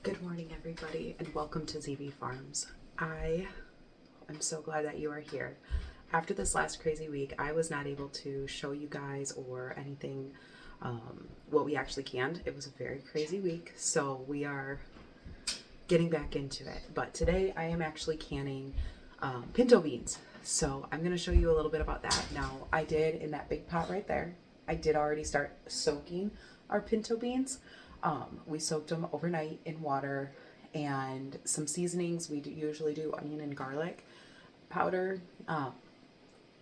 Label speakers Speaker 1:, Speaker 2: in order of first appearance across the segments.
Speaker 1: Good morning, everybody, and welcome to ZB Farms. I am so glad that you are here. After this last crazy week, I was not able to show you guys or anything what we actually canned. It was a very crazy week, so we are getting back into it. But today I am actually canning pinto beans. So I'm going to show you a little bit about that. Now, I did, in that big pot right there, I did already start soaking our pinto beans. We soaked them overnight in water and some seasonings. We usually do onion and garlic powder.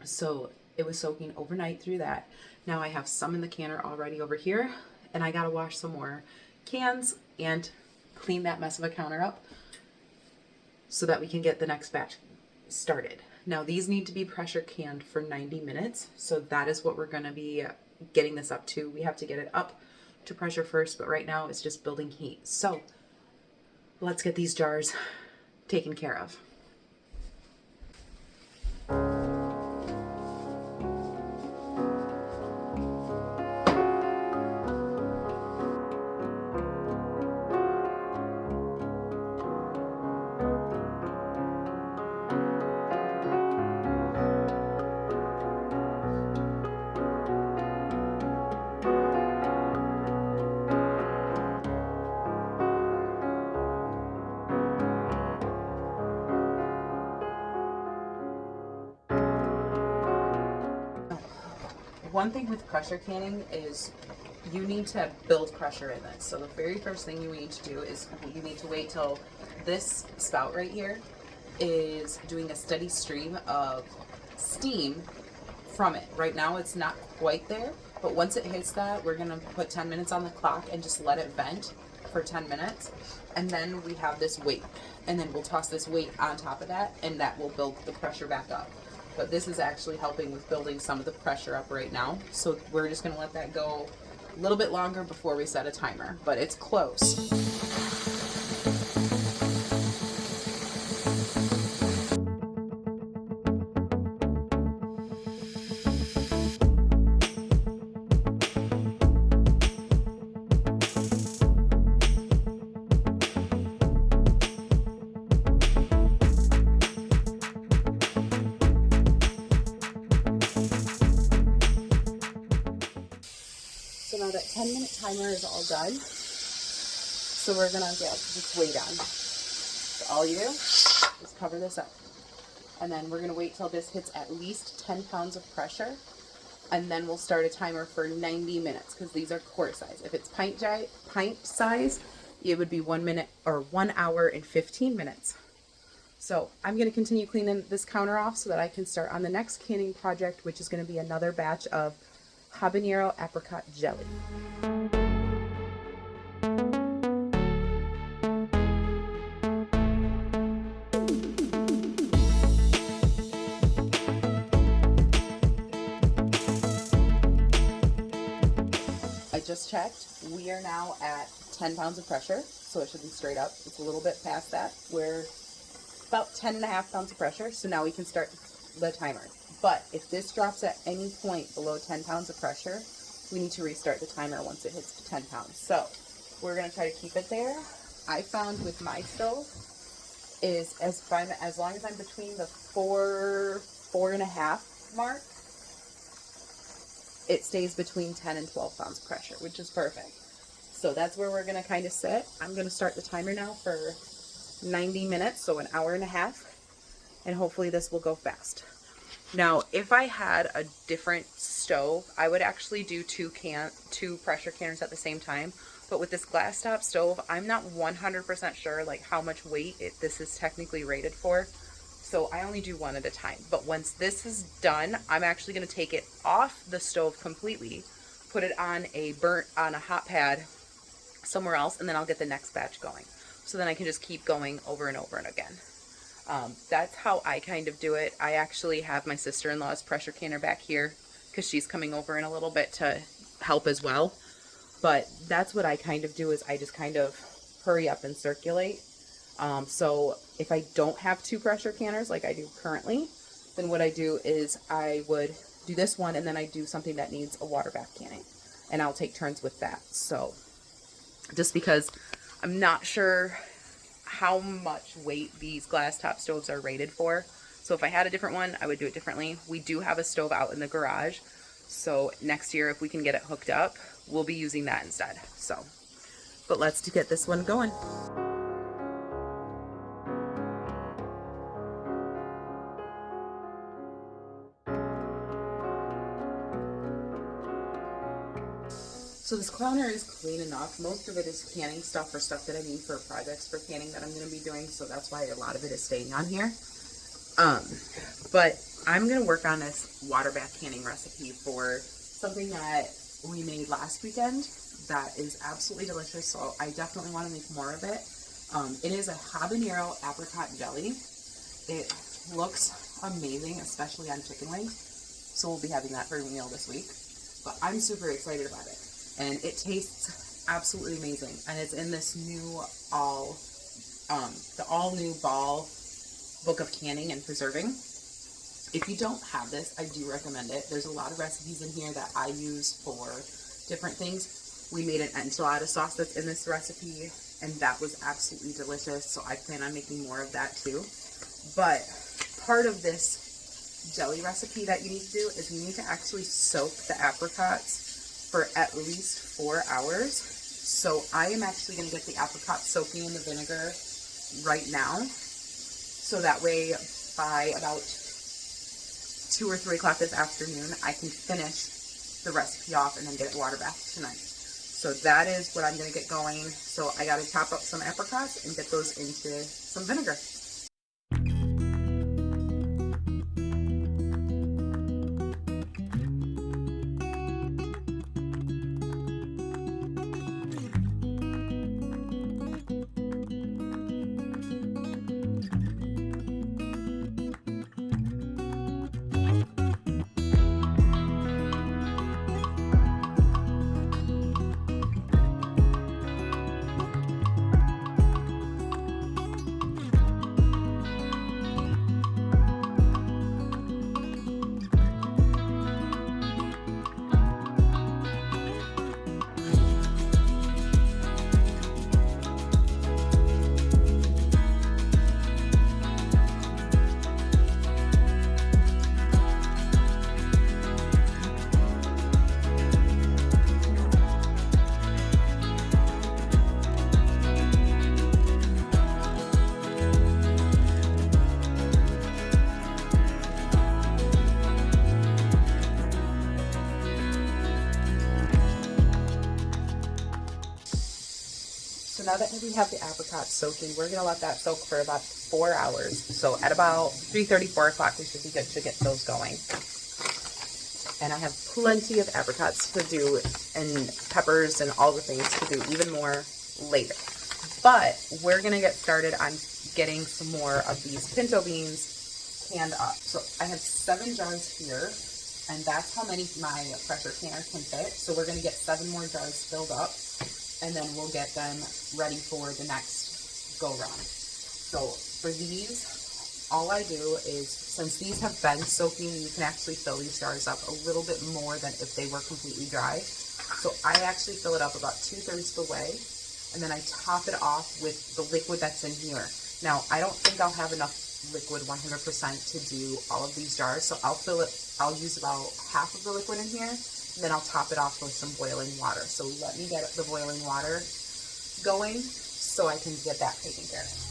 Speaker 1: So it was soaking overnight through that. Now I have some in the canner already over here, and I gotta wash some more cans and clean that mess of a counter up so that we can get the next batch started. Now these need to be pressure canned for 90 minutes. So that is what we're gonna be getting this up to. We have to get it up to pressure first, but right now it's just building heat. So let's get these jars taken care of. One thing with pressure canning is you need to build pressure in this. So the very first thing you need to do is you need to wait till this spout right here is doing a steady stream of steam from it. Right now it's not quite there, but once it hits that, we're gonna put 10 minutes on the clock and just let it vent for 10 minutes. And then we have this weight, and then we'll toss this weight on top of that, and that will build the pressure back up. But this is actually helping with building some of the pressure up right now. So we're just gonna let that go a little bit longer before we set a timer, but it's close. So now that 10-minute timer is all done. So we're gonna get this weight on. So all you do is cover this up. And then we're gonna wait till this hits at least 10 pounds of pressure. And then we'll start a timer for 90 minutes because these are quart size. If it's pint size, it would be 1 minute or 1 hour and 15 minutes. So I'm gonna continue cleaning this counter off so that I can start on the next canning project, which is gonna be another batch of habanero apricot jelly. I just checked. We are now at 10 pounds of pressure, so it should be straight up. It's a little bit past that. We're about 10.5 pounds of pressure, so now we can start the timer. But if this drops at any point below 10 pounds of pressure, we need to restart the timer once it hits 10 pounds. So we're gonna try to keep it there. I found with my stove is as long as I'm between the 4.5 mark, it stays between 10 and 12 pounds of pressure, which is perfect. So that's where we're gonna kind of sit. I'm gonna start the timer now for 90 minutes, so an hour and a half, and hopefully this will go fast. Now, if I had a different stove, I would actually do two pressure canners at the same time. But with this glass top stove, I'm not 100% sure like how much weight this is technically rated for. So I only do one at a time. But once this is done, I'm actually going to take it off the stove completely, put it on a hot pad somewhere else, and then I'll get the next batch going. So then I can just keep going over and over and again. That's how I kind of do it. I actually have my sister-in-law's pressure canner back here because she's coming over in a little bit to help as well. But that's what I kind of do, is I just kind of hurry up and circulate. So if I don't have two pressure canners like I do currently, then what I do is I would do this one, and then I do something that needs a water bath canning, and I'll take turns with that. So just because I'm not sure how much weight these glass top stoves are rated for. So if I had a different one, I would do it differently. We do have a stove out in the garage. So next year, if we can get it hooked up, we'll be using that instead. So, but let's get this one going. So this counter is clean enough. Most of it is canning stuff or stuff that I need for projects for canning that I'm going to be doing. So that's why a lot of it is staying on here. But I'm going to work on this water bath canning recipe for something that we made last weekend that is absolutely delicious. So I definitely want to make more of it. It is a habanero apricot jelly. It looks amazing, especially on chicken wings. So we'll be having that for a meal this week. But I'm super excited about it. And it tastes absolutely amazing. And it's in this new the all new Ball book of canning and preserving. If you don't have this, I do recommend it. There's a lot of recipes in here that I use for different things. We made an enchilada sauce that's in this recipe, and that was absolutely delicious. So I plan on making more of that too. But part of this jelly recipe that you need to do is you need to actually soak the apricots for at least 4 hours. So I am actually going to get the apricot soaking in the vinegar right now. So that way by about 2 or 3 o'clock this afternoon, I can finish the recipe off and then get it water bath tonight. So that is what I'm going to get going. So I got to chop up some apricots and get those into some vinegar. So now that we have the apricots soaking, we're going to let that soak for about 4 hours. So at about 3:30, 4 o'clock, we should be good to get those going. And I have plenty of apricots to do and peppers and all the things to do, even more later. But we're going to get started on getting some more of these pinto beans canned up. So I have 7 jars here, and that's how many my pressure canner can fit. So we're going to get 7 more jars filled up, and then we'll get them ready for the next go round. So for these, all I do is, since these have been soaking, you can actually fill these jars up a little bit more than if they were completely dry. So I actually fill it up about 2/3 the way, and then I top it off with the liquid that's in here. Now, I don't think I'll have enough liquid 100% to do all of these jars, so I'll use about half of the liquid in here, and then I'll top it off with some boiling water. So let me get the boiling water going so I can get that taken care of.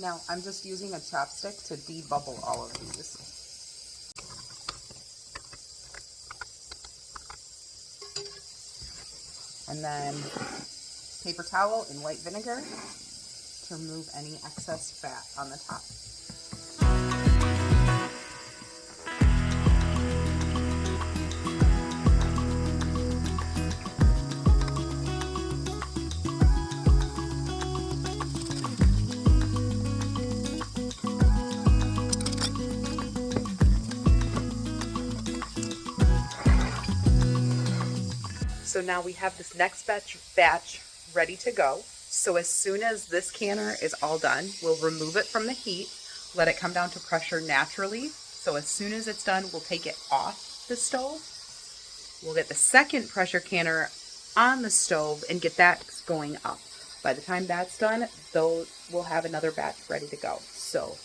Speaker 1: Now I'm just using a chopstick to debubble all of these. And then paper towel and white vinegar to remove any excess fat on the top. So now we have this next batch ready to go. So as soon as this canner is all done, we'll remove it from the heat, let it come down to pressure naturally. So as soon as it's done, we'll take it off the stove. We'll get the second pressure canner on the stove and get that going up. By the time that's done, we'll have another batch ready to go. So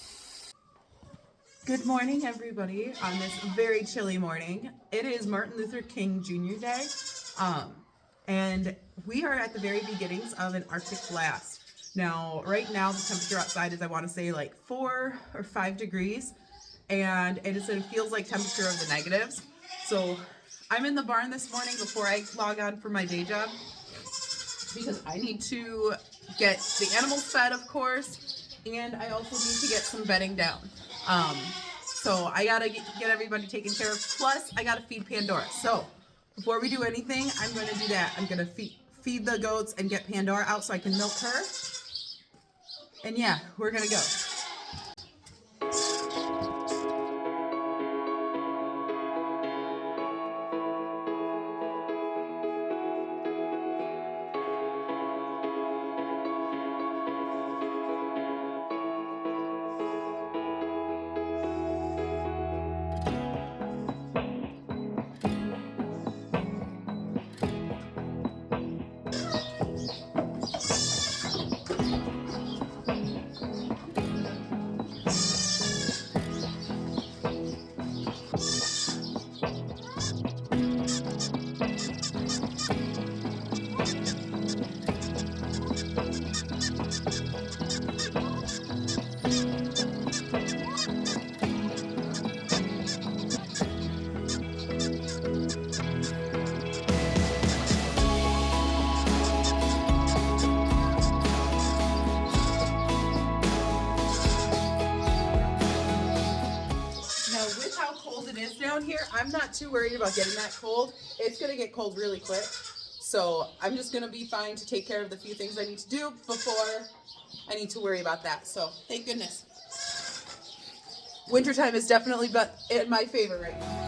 Speaker 2: good morning, everybody, on this very chilly morning. It is Martin Luther King Jr. Day, and we are at the very beginnings of an Arctic blast. Now, right now, the temperature outside is, I want to say, like 4 or 5 degrees, and it feels like temperature of the negatives. So I'm in the barn this morning before I log on for my day job, because I need to get the animals fed, of course, and I also need to get some bedding down. So I gotta get everybody taken care of. Plus, I gotta feed Pandora. So before we do anything, I'm gonna do that. I'm gonna feed the goats and get Pandora out so I can milk her. And yeah, we're gonna go. Down here, I'm not too worried about getting that cold. It's gonna get cold really quick, so I'm just gonna be fine to take care of the few things I need to do before I need to worry about that. So thank goodness. Wintertime is definitely in my favor right now.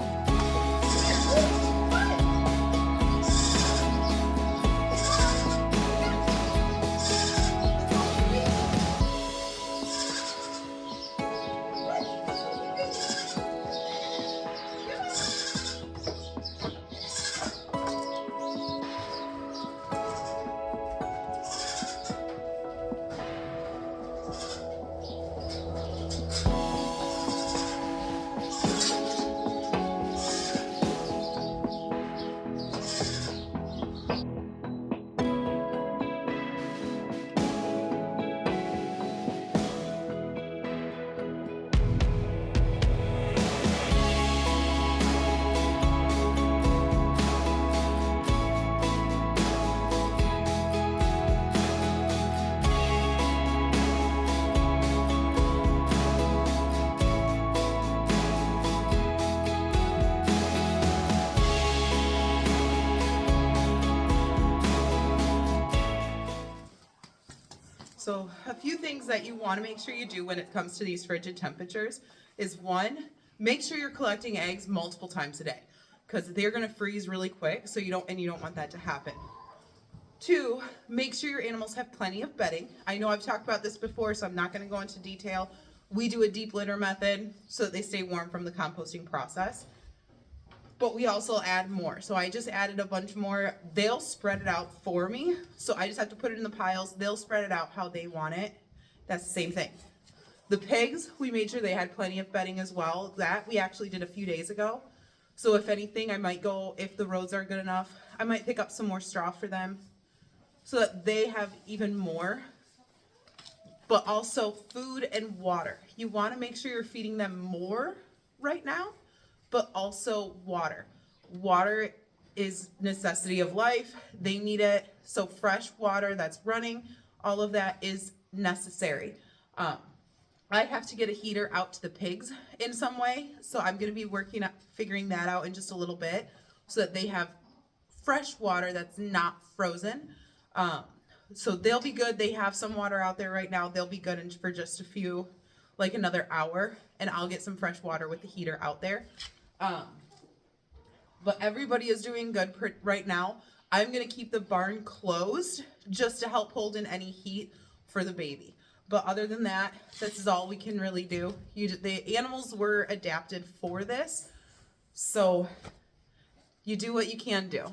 Speaker 2: So a few things that you want to make sure you do when it comes to these frigid temperatures is, one, make sure you're collecting eggs multiple times a day, because they're going to freeze really quick, so you don't want that to happen. Two, make sure your animals have plenty of bedding. I know I've talked about this before, so I'm not going to go into detail. We do a deep litter method so that they stay warm from the composting process. But we also add more. So I just added a bunch more. They'll spread it out for me. So I just have to put it in the piles. They'll spread it out how they want it. That's the same thing. The pigs, we made sure they had plenty of bedding as well. That we actually did a few days ago. So if anything, I might go, if the roads aren't good enough, I might pick up some more straw for them so that they have even more but also food and water. You want to make sure you're feeding them more right now, but also water. Water is necessity of life. They need it. So fresh water that's running, all of that is necessary. I have to get a heater out to the pigs in some way. So I'm going to be working on figuring that out in just a little bit so that they have fresh water that's not frozen. So they'll be good. They have some water out there right now. They'll be good for just a few, like another hour, and I'll get some fresh water with the heater out there. But everybody is doing good right now. I'm going to keep the barn closed just to help hold in any heat for the baby. But other than that, this is all we can really do. The animals were adapted for this, so you do what you can do.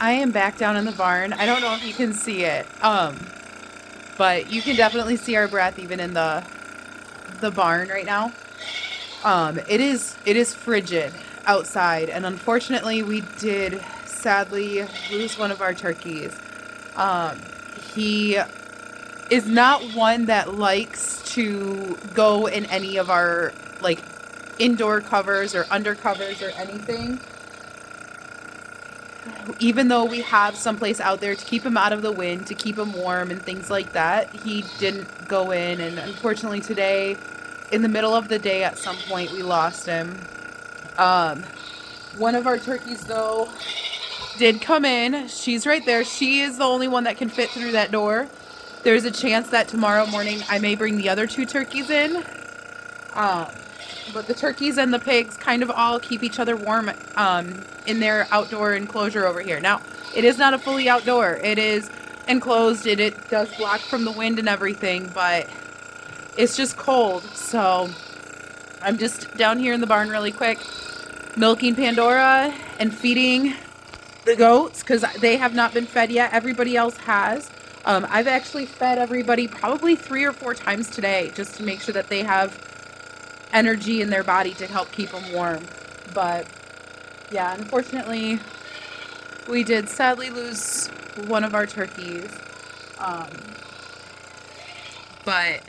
Speaker 2: I am back down in the barn. I don't know if you can see it, but you can definitely see our breath even in the barn right now. It is frigid outside, and unfortunately we did sadly lose one of our turkeys. He is not one that likes to go in any of our like indoor covers or under covers or anything. Even though we have someplace out there to keep him out of the wind, to keep him warm and things like that, he didn't go in. And unfortunately today, in the middle of the day at some point, we lost him. One of our turkeys, though, did come in. She's right there. She is the only one that can fit through that door. There's a chance that tomorrow morning I may bring the other two turkeys in. But the turkeys and the pigs kind of all keep each other warm in their outdoor enclosure over here. Now, it is not a fully outdoor. It is enclosed. It does block from the wind and everything, but it's just cold. So I'm just down here in the barn really quick, milking Pandora and feeding the goats because they have not been fed yet. Everybody else has. I've actually fed everybody probably 3 or 4 times today just to make sure that they have energy in their body to help keep them warm. But yeah, unfortunately we did sadly lose one of our turkeys. But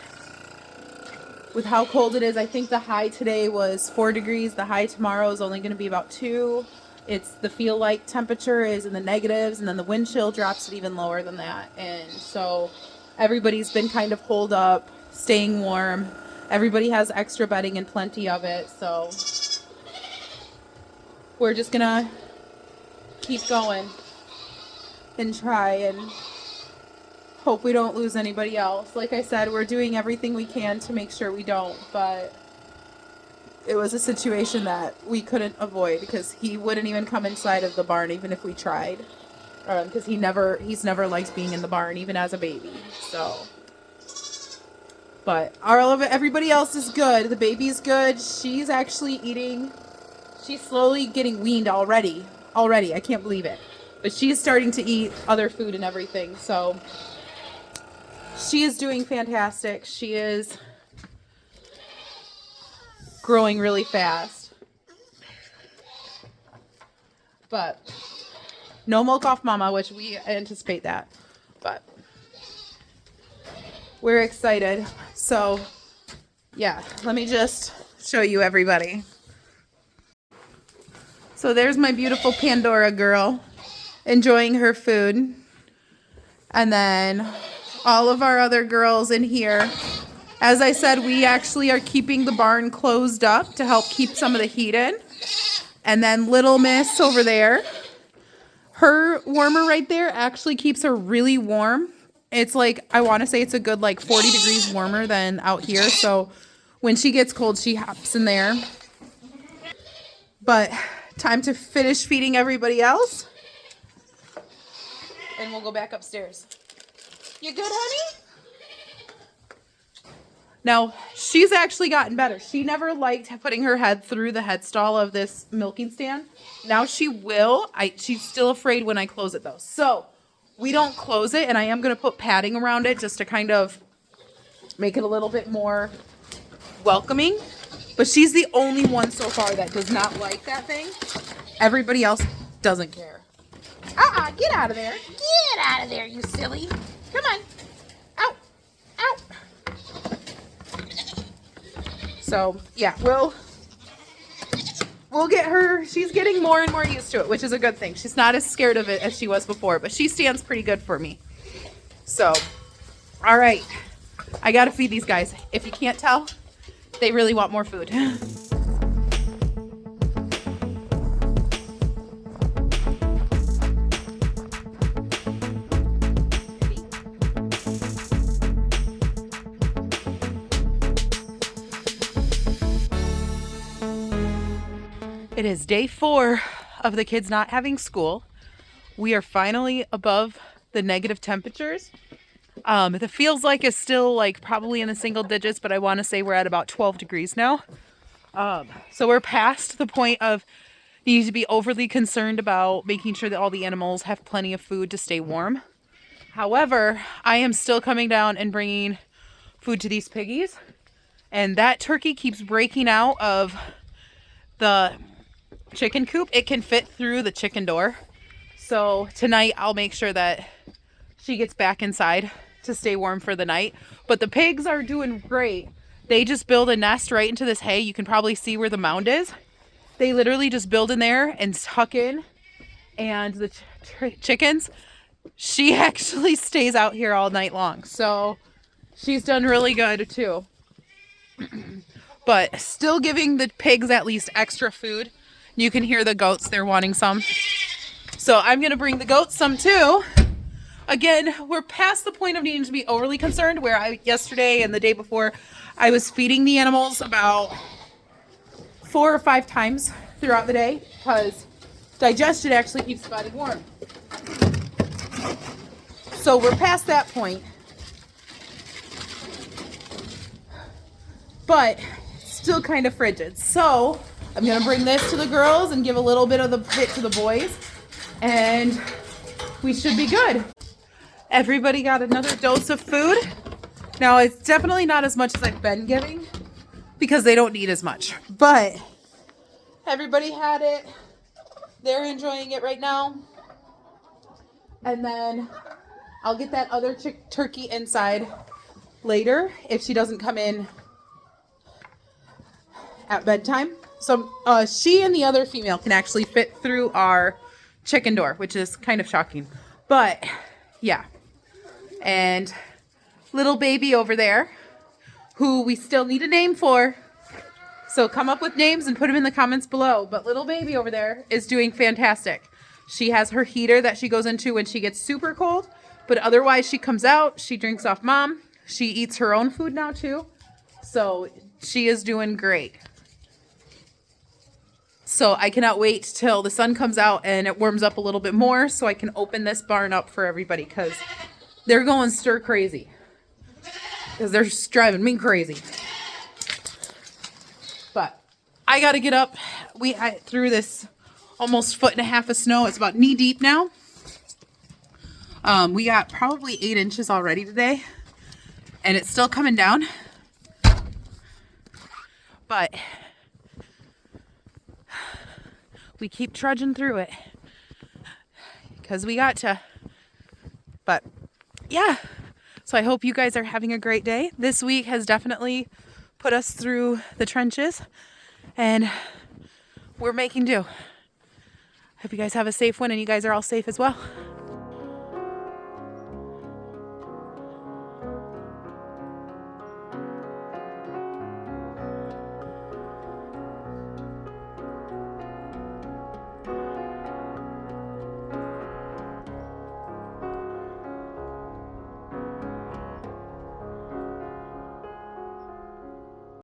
Speaker 2: with how cold it is, I think the high today was 4 degrees. The high tomorrow is only going to be about 2. It's the feel like temperature is in the negatives, and then the wind chill drops it even lower than that. And so everybody's been kind of holed up, staying warm. Everybody has extra bedding and plenty of it. So we're just going to keep going and try and hope we don't lose anybody else. Like I said, we're doing everything we can to make sure we don't, but it was a situation that we couldn't avoid because he wouldn't even come inside of the barn even if we tried. Because he's never liked being in the barn even as a baby. So, but everybody else is good. The baby's good. She's actually eating. She's slowly getting weaned already. I can't believe it. But she's starting to eat other food and everything. So she is doing fantastic. She is growing really fast. But no milk off mama, which we anticipate that. But we're excited. So yeah, let me just show you everybody. So there's my beautiful Pandora girl enjoying her food. And then all of our other girls in here. As I said, we actually are keeping the barn closed up to help keep some of the heat in. And then little miss over there, her warmer right there actually keeps her really warm. It's like, I want to say it's a good like 40 degrees warmer than out here. So when she gets cold, she hops in there. But time to finish feeding everybody else. And we'll go back upstairs. You good, honey? Now, she's actually gotten better. She never liked putting her head through the headstall of this milking stand. Now she will. She's still afraid when I close it, though. So we don't close it, and I am going to put padding around it just to kind of make it a little bit more welcoming. But she's the only one so far that does not like that thing. Everybody else doesn't care. Get out of there. Get out of there, you silly. Come on. Out. Out. So, yeah, we'll get her. She's getting more and more used to it, which is a good thing. She's not as scared of it as she was before, but she stands pretty good for me. So, all right. I got to feed these guys. If you can't tell, they really want more food. It is day 4 of the kids not having school. We are finally above the negative temperatures. It feels like it's still like probably in the single digits, but I want to say we're at about 12 degrees now. So we're past the point of needing to be overly concerned about making sure that all the animals have plenty of food to stay warm. However, I am still coming down and bringing food to these piggies. And that turkey keeps breaking out of the chicken coop. It can fit through the chicken door. So tonight I'll make sure that she gets back inside to stay warm for the night. But the pigs are doing great. They just build a nest right into this hay. You can probably see where the mound is. They literally just build in there and tuck in. And the chickens, she actually stays out here all night long. So she's done really good too. But still giving the pigs at least extra food. You can hear the goats, they're wanting some. So I'm going to bring the goats some too. Again, we're past the point of needing to be overly concerned, where yesterday and the day before, I was feeding the animals about 4 or 5 times throughout the day, because digestion actually keeps the body warm. So we're past that point. But still kind of frigid. So I'm going to bring this to the girls and give a little bit of the bit to the boys. And we should be good. Everybody got another dose of food. Now, it's definitely not as much as I've been giving because they don't need as much. But everybody had it. They're enjoying it right now. And then I'll get that other turkey inside later if she doesn't come in at bedtime. So she and the other female can actually fit through our chicken door, which is kind of shocking. But yeah. And little baby over there, who we still need a name for. So come up with names and put them in the comments below. But little baby over there is doing fantastic. She has her heater that she goes into when she gets super cold. But otherwise she comes out, she drinks off mom. She eats her own food now too. So she is doing great. So I cannot wait till the sun comes out and it warms up a little bit more so I can open this barn up for everybody, because they're going stir crazy. Because they're just driving me crazy. But I got to get up. I threw this almost 1.5 feet of snow. It's about knee deep now. We got probably 8 inches already today. And it's still coming down. But we keep trudging through it because we got to. But yeah, so I hope you guys are having a great day. This week has definitely put us through the trenches and we're making do. Hope you guys have a safe one and you guys are all safe as well.